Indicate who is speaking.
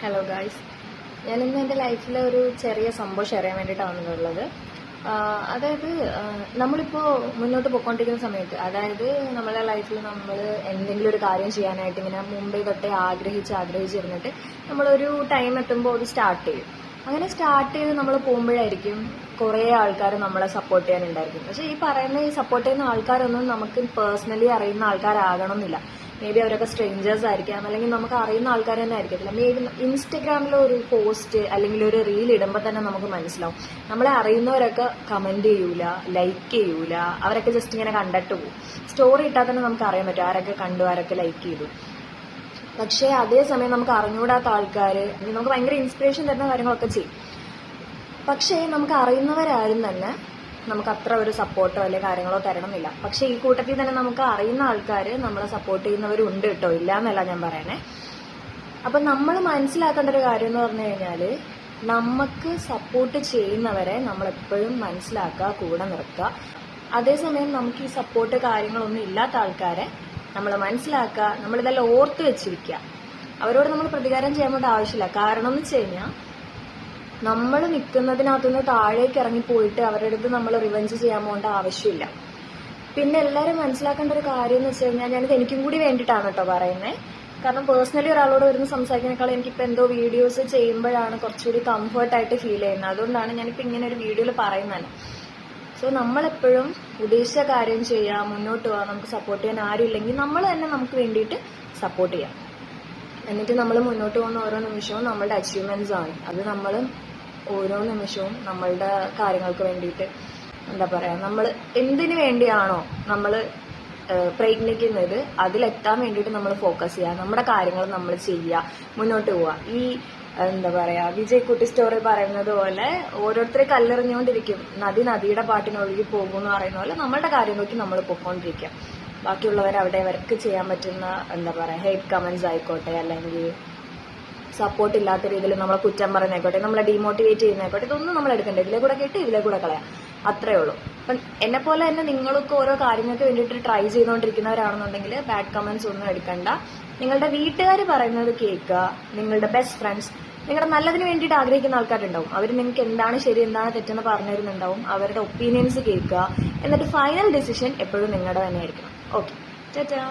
Speaker 1: Hello guys, ഞാനിന്ന് എൻ്റെ ലൈഫിലെ ഒരു ചെറിയ സംഭവം ഷെയർ ചെയ്യാൻ വേണ്ടിയിട്ടാണ് വന്നിട്ടുള്ളത്. അതായത് നമ്മളിപ്പോൾ മുന്നോട്ട് പോയിക്കൊണ്ടിരിക്കുന്ന സമയത്ത്, അതായത് നമ്മുടെ ലൈഫിൽ നമ്മൾ എന്തെങ്കിലും ഒരു കാര്യം ചെയ്യാനായിട്ട് ഇങ്ങനെ മുമ്പേ തൊട്ടേ ആഗ്രഹിച്ചിരുന്നിട്ട് നമ്മളൊരു ടൈം എത്തുമ്പോൾ അത് സ്റ്റാർട്ട് ചെയ്യും. അങ്ങനെ സ്റ്റാർട്ട് ചെയ്ത് നമ്മൾ പോകുമ്പോഴായിരിക്കും കുറേ ആൾക്കാർ നമ്മളെ സപ്പോർട്ട് ചെയ്യാനുണ്ടായിരിക്കും. പക്ഷേ ഈ സപ്പോർട്ട് ചെയ്യുന്ന ആൾക്കാരൊന്നും നമുക്ക് പേഴ്സണലി അറിയുന്ന ആൾക്കാരാകണമെന്നില്ല. മേ ബി അവരൊക്കെ സ്ട്രേഞ്ചേഴ്സ് ആയിരിക്കാം, അല്ലെങ്കിൽ നമുക്ക് അറിയുന്ന ആൾക്കാർ തന്നെ ആയിരിക്കത്തില്ല. മേ ബി ഇൻസ്റ്റഗ്രാമിൽ ഒരു പോസ്റ്റ് അല്ലെങ്കിൽ ഒരു റീൽ ഇടുമ്പോൾ തന്നെ നമുക്ക് മനസ്സിലാവും നമ്മളെ അറിയുന്നവരൊക്കെ കമന്റ് ചെയ്യൂല, ലൈക്ക് ചെയ്യൂല, അവരൊക്കെ ജസ്റ്റ് ഇങ്ങനെ കണ്ടിട്ട് പോകും. സ്റ്റോറി ഇട്ടാൽ തന്നെ നമുക്ക് അറിയാൻ പറ്റും ആരൊക്കെ കണ്ടു, ആരൊക്കെ ലൈക്ക് ചെയ്തു. പക്ഷേ അതേസമയം നമുക്ക് അറിഞ്ഞുകൂടാത്ത ആൾക്കാർ നമുക്ക് ഭയങ്കര ഇൻസ്പിറേഷൻ തരുന്ന കാര്യങ്ങളൊക്കെ ചെയ്യും. പക്ഷേ നമുക്ക് അറിയുന്നവരാരും തന്നെ നമുക്ക് അത്ര ഒരു സപ്പോർട്ടോ അല്ലെങ്കിൽ കാര്യങ്ങളോ തരണമെന്നില്ല. പക്ഷെ ഈ കൂട്ടത്തിൽ തന്നെ നമുക്ക് അറിയുന്ന ആൾക്കാർ നമ്മളെ സപ്പോർട്ട് ചെയ്യുന്നവരും ഉണ്ട് കേട്ടോ, ഇല്ല എന്നല്ല ഞാൻ പറയണേ. അപ്പം നമ്മൾ മനസ്സിലാക്കേണ്ട ഒരു കാര്യം എന്ന് പറഞ്ഞു കഴിഞ്ഞാൽ, നമുക്ക് സപ്പോർട്ട് ചെയ്യുന്നവരെ നമ്മളെപ്പോഴും മനസ്സിലാക്കുക, കൂടെ നിർത്തുക. അതേസമയം നമുക്ക് ഈ സപ്പോർട്ട് കാര്യങ്ങളൊന്നും ഇല്ലാത്ത ആൾക്കാരെ നമ്മൾ മനസ്സിലാക്കുക, നമ്മളിതെല്ലാം ഓർത്ത് വെച്ചിരിക്കുക. അവരോട് നമ്മൾ പ്രതികാരം ചെയ്യാൻ വേണ്ട ആവശ്യമില്ല. കാരണം എന്ന് വെച്ച് കഴിഞ്ഞാൽ, നമ്മൾ നിൽക്കുന്നതിനകത്തുനിന്ന് താഴേക്ക് ഇറങ്ങിപ്പോയിട്ട് അവരുടെ അടുത്ത് നമ്മൾ റിവെഞ്ച് ചെയ്യാൻ പോകേണ്ട ആവശ്യമില്ല. പിന്നെ എല്ലാവരും മനസ്സിലാക്കേണ്ട ഒരു കാര്യം എന്ന് വെച്ച് കഴിഞ്ഞാൽ, ഞാനിത് എനിക്കും കൂടി വേണ്ടിയിട്ടാണ് കേട്ടോ പറയുന്നത്. കാരണം പേഴ്സണലി ഒരാളോട് വരുന്ന സംസാരിക്കുന്നേക്കാളും എനിക്കിപ്പോൾ എന്തോ വീഡിയോസ് ചെയ്യുമ്പോഴാണ് കുറച്ചുകൂടി കംഫർട്ടായിട്ട് ഫീൽ ചെയ്യുന്നത്. അതുകൊണ്ടാണ് ഞാനിപ്പോൾ ഇങ്ങനെ ഒരു വീഡിയോയിൽ പറയുന്നത്. സോ നമ്മളെപ്പോഴും ഉദ്ദേശിച്ച കാര്യം ചെയ്യുക, മുന്നോട്ട് പോകാം. നമുക്ക് സപ്പോർട്ട് ചെയ്യാൻ ആരും ഇല്ലെങ്കിൽ നമ്മൾ തന്നെ നമുക്ക് വേണ്ടിയിട്ട് സപ്പോർട്ട് ചെയ്യാം. എന്നിട്ട് നമ്മൾ മുന്നോട്ട് പോകുന്ന ഓരോ നിമിഷവും നമ്മളുടെ അച്ചീവ്മെന്റ്സ് ആണ്. അത് നമ്മൾ ഓരോ നിമിഷവും നമ്മളുടെ കാര്യങ്ങൾക്ക് വേണ്ടിയിട്ട് എന്താ പറയുക, നമ്മൾ എന്തിനു വേണ്ടിയാണോ നമ്മൾ പ്രയത്നിക്കുന്നത് അതിലെത്താൻ വേണ്ടിയിട്ട് നമ്മൾ ഫോക്കസ് ചെയ്യുക, നമ്മുടെ കാര്യങ്ങൾ നമ്മൾ ചെയ്യുക, മുന്നോട്ട് പോവുക. ഈ എന്താ പറയുക, വിജയ്ക്കുട്ടി സ്റ്റോറി പറയുന്നത് പോലെ ഓരോരുത്തരെ കല്ലെറിഞ്ഞുകൊണ്ടിരിക്കും, നദിയുടെ പാട്ടിനൊഴുകി പോകും എന്ന് പറയുന്ന പോലെ നമ്മളുടെ കാര്യം നോക്കി നമ്മൾ പൊയ്ക്കൊണ്ടിരിക്കുക. ബാക്കിയുള്ളവർ അവിടെ അവർക്ക് ചെയ്യാൻ പറ്റുന്ന എന്താ പറയുക, ഹേറ്റ് കമന്റ്സ് ആയിക്കോട്ടെ, അല്ലെങ്കിൽ സപ്പോർട്ട് ഇല്ലാത്ത രീതിയിൽ നമ്മളെ കുറ്റം പറയുന്നതായിക്കോട്ടെ, നമ്മളെ ഡീമോട്ടിവേറ്റ് ചെയ്യുന്നതായിക്കോട്ടെ, ഇതൊന്നും നമ്മൾ എടുക്കണ്ട. ഇതിലെ കൂടെ കേട്ട് ഇതിലെ കൂടെ കളയാം, അത്രേ ഉള്ളൂ. അപ്പം എന്നെ പോലെ തന്നെ നിങ്ങൾക്ക് ഓരോ കാര്യങ്ങൾക്ക് വേണ്ടിയിട്ട് ട്രൈ ചെയ്തുകൊണ്ടിരിക്കുന്നവരാണെന്നുണ്ടെങ്കിൽ ബാഡ് കമന്റ്സ് ഒന്നും എടുക്കണ്ട. നിങ്ങളുടെ വീട്ടുകാർ പറയുന്നത് കേൾക്കുക. നിങ്ങളുടെ ബെസ്റ്റ് ഫ്രണ്ട്സ്, നിങ്ങളുടെ നല്ലതിന് വേണ്ടിയിട്ട് ആഗ്രഹിക്കുന്ന ആൾക്കാരുണ്ടാവും. അവർ നിങ്ങൾക്ക് എന്താണ് ശരി എന്താണ് തെറ്റെന്ന് പറഞ്ഞു തരുന്നുണ്ടാവും. അവരുടെ ഒപ്പീനിയൻസ് കേൾക്കുക. എന്നിട്ട് ഫൈനൽ ഡിസിഷൻ എപ്പോഴും നിങ്ങളുടെ തന്നെ ആയിരിക്കണം. ഓക്കെ, ടാറ്റാ.